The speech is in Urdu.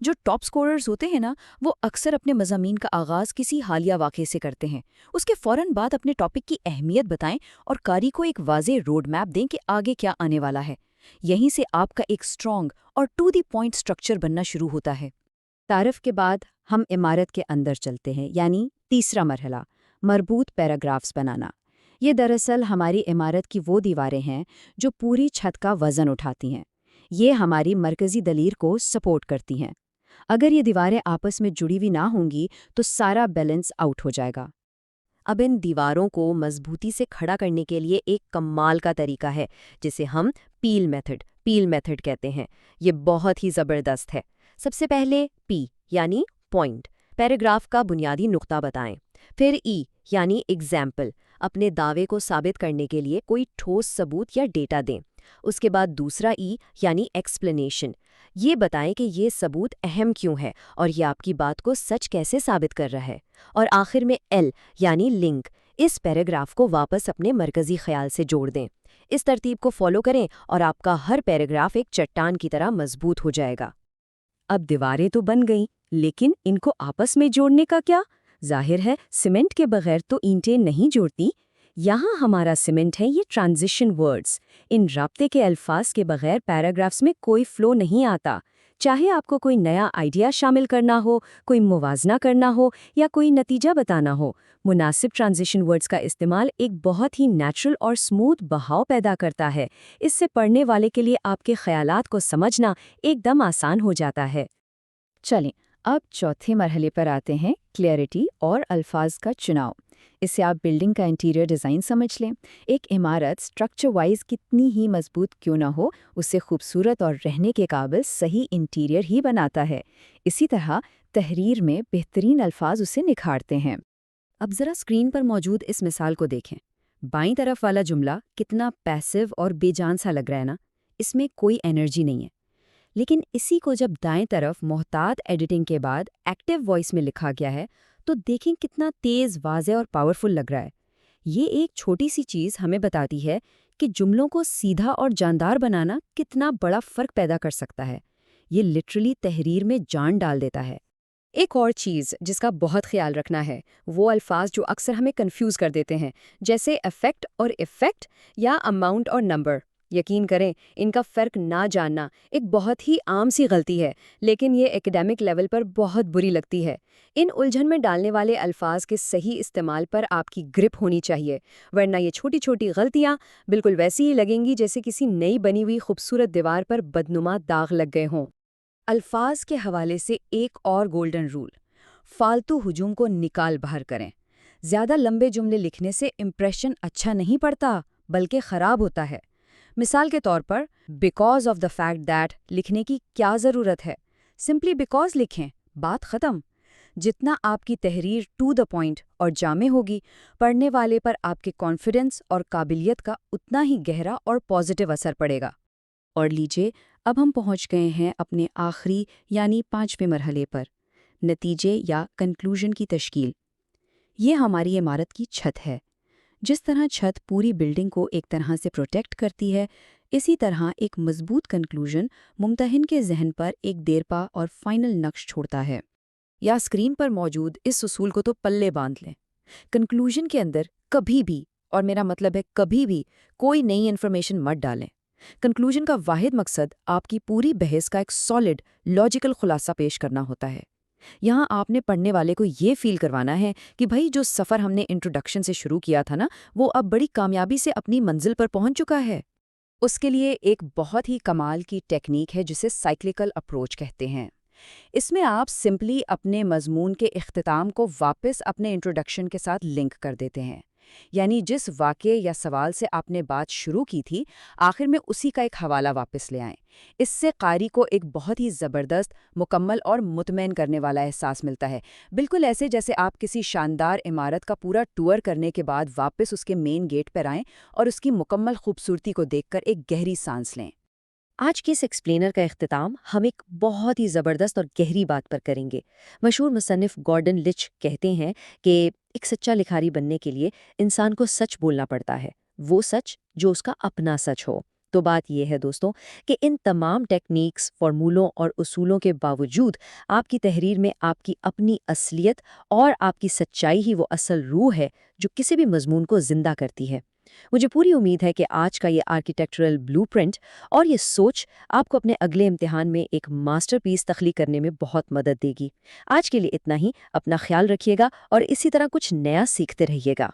جو ٹاپ سکوررز ہوتے ہیں نا، وہ اکثر اپنے مضامین کا آغاز کسی حالیہ واقعے سے کرتے ہیں، اس کے فوراً بعد اپنے ٹاپک کی اہمیت بتائیں اور قاری کو ایک واضح روڈ میپ دیں کہ آگے کیا آنے والا ہے۔ یہیں سے آپ کا ایک اسٹرانگ اور ٹو دی پوائنٹ سٹرکچر بننا شروع ہوتا ہے۔ تعارف کے بعد ہم عمارت کے اندر چلتے ہیں، یعنی تیسرا مرحلہ، مربوط پیراگرافز بنانا۔ یہ دراصل ہماری عمارت کی وہ دیواریں ہیں جو پوری چھت کا وزن اٹھاتی ہیں۔ یہ ہماری مرکزی دلیر کو سپورٹ کرتی ہیں۔ اگر یہ دیواریں آپس میں جڑی ہوئی نہ ہوں گی تو سارا بیلنس آؤٹ ہو جائے گا۔ اب ان دیواروں کو مضبوطی سے کھڑا کرنے کے لیے ایک کمال کا طریقہ ہے جسے ہم پیل میتھڈ کہتے ہیں۔ یہ بہت ہی زبردست ہے۔ سب سے پہلے پی یعنی پوائنٹ، پیراگراف کا بنیادی نقطہ بتائیں۔ پھر ای یعنی ایگزامپل، اپنے دعوے کو ثابت کرنے کے لیے کوئی ٹھوس ثبوت یا ڈیٹا دیں۔ اس کے بعد دوسرا ای یعنی ایکسپلینیشن، یہ بتائیں کہ یہ ثبوت اہم کیوں ہے اور یہ آپ کی بات کو سچ کیسے ثابت کر رہا ہے۔ اور آخر میں ایل یعنی لنک، اس پیراگراف کو واپس اپنے مرکزی خیال سے جوڑ دیں۔ اس ترتیب کو فالو کریں اور آپ کا ہر پیراگراف ایک چٹان کی طرح مضبوط ہو جائے گا۔ اب دیواریں تو بن گئیں، لیکن ان کو آپس میں جوڑنے کا کیا؟ ظاہر ہے سیمنٹ کے بغیر تو اینٹیں نہیں جوڑتی۔ یہاں ہمارا سیمنٹ ہے یہ ٹرانزیشن ورڈز۔ ان رابطے کے الفاظ کے بغیر پیراگرافز میں کوئی فلو نہیں آتا۔ چاہے آپ کو کوئی نیا آئیڈیا شامل کرنا ہو، کوئی موازنہ کرنا ہو یا کوئی نتیجہ بتانا ہو، مناسب ٹرانزیشن ورڈز کا استعمال ایک بہت ہی نیچرل اور سموتھ بہاؤ پیدا کرتا ہے۔ اس سے پڑھنے والے کے لیے آپ کے خیالات کو سمجھنا ایک دم آسان ہو جاتا ہے۔ چلیں اب چوتھے مرحلے پر آتے ہیں، کلیئرٹی اور الفاظ کا چناؤ۔ اس سے آپ بلڈنگ کا انٹیریئر ڈیزائن سمجھ لیں۔ ایک عمارت سٹرکچر وائز کتنی ہی مضبوط کیوں نہ ہو، اسے خوبصورت اور رہنے کے قابل صحیح انٹیریئر ہی بناتا ہے۔ اسی طرح تحریر میں بہترین الفاظ اسے نکھارتے ہیں۔ اب ذرا اسکرین پر موجود اس مثال کو دیکھیں۔ بائیں طرف والا جملہ کتنا پیسو اور بے جان سا لگ رہا ہے نا، اس میں کوئی انرجی نہیں ہے۔ لیکن اسی کو جب دائیں طرف محتاط ایڈیٹنگ کے بعد ایکٹیو وائس میں لکھا گیا ہے تو دیکھیں کتنا تیز، واضح اور پاورفل لگ رہا ہے۔ یہ ایک چھوٹی سی چیز ہمیں بتاتی ہے کہ جملوں کو سیدھا اور جاندار بنانا کتنا بڑا فرق پیدا کر سکتا ہے۔ یہ لٹرلی تحریر میں جان ڈال دیتا ہے۔ ایک اور چیز جس کا بہت خیال رکھنا ہے وہ الفاظ جو اکثر ہمیں کنفیوز کر دیتے ہیں، جیسے افیکٹ اور ایفیکٹ یا اماؤنٹ اور نمبر۔ یقین کریں ان کا فرق نہ جاننا ایک بہت ہی عام سی غلطی ہے، لیکن یہ ایکیڈیمک لیول پر بہت بری لگتی ہے۔ ان الجھن میں ڈالنے والے الفاظ کے صحیح استعمال پر آپ کی گرپ ہونی چاہیے، ورنہ یہ چھوٹی چھوٹی غلطیاں بالکل ویسی ہی لگیں گی جیسے کسی نئی بنی ہوئی خوبصورت دیوار پر بدنما داغ لگ گئے ہوں۔ الفاظ کے حوالے سے ایک اور گولڈن رول، فالتو ہجوم کو نکال باہر کریں۔ زیادہ لمبے جملے لکھنے سے امپریشن اچھا نہیں پڑتا بلکہ خراب ہوتا ہے۔ مثال کے طور پر because of the fact that لکھنے کی کیا ضرورت ہے؟ سمپلی بیکاز لکھیں، بات ختم۔ جتنا آپ کی تحریر ٹو دا پوائنٹ اور جامع ہوگی، پڑھنے والے پر آپ کے کانفیڈنس اور قابلیت کا اتنا ہی گہرا اور پازیٹیو اثر پڑے گا۔ اور لیجئے اب ہم پہنچ گئے ہیں اپنے آخری یعنی 5ویں مرحلے پر، نتیجے یا کنکلوژن کی تشکیل۔ یہ ہماری عمارت کی چھت ہے۔ جس طرح چھت پوری بلڈنگ کو ایک طرح سے پروٹیکٹ کرتی ہے، اسی طرح ایک مضبوط کنکلوژن ممتحن کے ذہن پر ایک دیرپا اور فائنل نقش چھوڑتا ہے۔ یا اسکرین پر موجود اس اصول کو تو پلے باندھ لیں۔ کنکلوژن کے اندر کبھی بھی، اور میرا مطلب ہے کبھی بھی، کوئی نئی انفارمیشن مت ڈالیں۔ کنکلوژن کا واحد مقصد آپ کی پوری بحث کا ایک سالڈ، لاجیکل خلاصہ پیش کرنا ہوتا ہے۔ یہاں آپ نے پڑھنے والے کو یہ فیل کروانا ہے کہ بھائی جو سفر ہم نے انٹروڈکشن سے شروع کیا تھا نا، وہ اب بڑی کامیابی سے اپنی منزل پر پہنچ چکا ہے۔ اس کے لیے ایک بہت ہی کمال کی ٹیکنیک ہے جسے سائیکلیکل اپروچ کہتے ہیں۔ اس میں آپ سمپلی اپنے مضمون کے اختتام کو واپس اپنے انٹروڈکشن کے ساتھ لنک کر دیتے ہیں۔ یعنی جس واقعے یا سوال سے آپ نے بات شروع کی تھی، آخر میں اسی کا ایک حوالہ واپس لے آئیں۔ اس سے قاری کو ایک بہت ہی زبردست، مکمل اور مطمئن کرنے والا احساس ملتا ہے، بالکل ایسے جیسے آپ کسی شاندار عمارت کا پورا ٹور کرنے کے بعد واپس اس کے مین گیٹ پر آئیں اور اس کی مکمل خوبصورتی کو دیکھ کر ایک گہری سانس لیں۔ آج کے اس ایکسپلینر کا اختتام ہم ایک بہت ہی زبردست اور گہری بات پر کریں گے۔ مشہور مصنف گارڈن لچ کہتے ہیں کہ ایک سچا لکھاری بننے کے لیے انسان کو سچ بولنا پڑتا ہے، وہ سچ جو اس کا اپنا سچ ہو۔ تو بات یہ ہے دوستوں کہ ان تمام ٹیکنیکس، فارمولوں اور اصولوں کے باوجود آپ کی تحریر میں آپ کی اپنی اصلیت اور آپ کی سچائی ہی وہ اصل روح ہے جو کسی بھی مضمون کو زندہ کرتی ہے۔ مجھے پوری امید ہے کہ آج کا یہ آرکیٹیکچرل بلو پرنٹ اور یہ سوچ آپ کو اپنے اگلے امتحان میں ایک ماسٹر پیس تخلیق کرنے میں بہت مدد دے گی۔ آج کے لیے اتنا ہی، اپنا خیال رکھیے گا اور اسی طرح کچھ نیا سیکھتے رہیے گا۔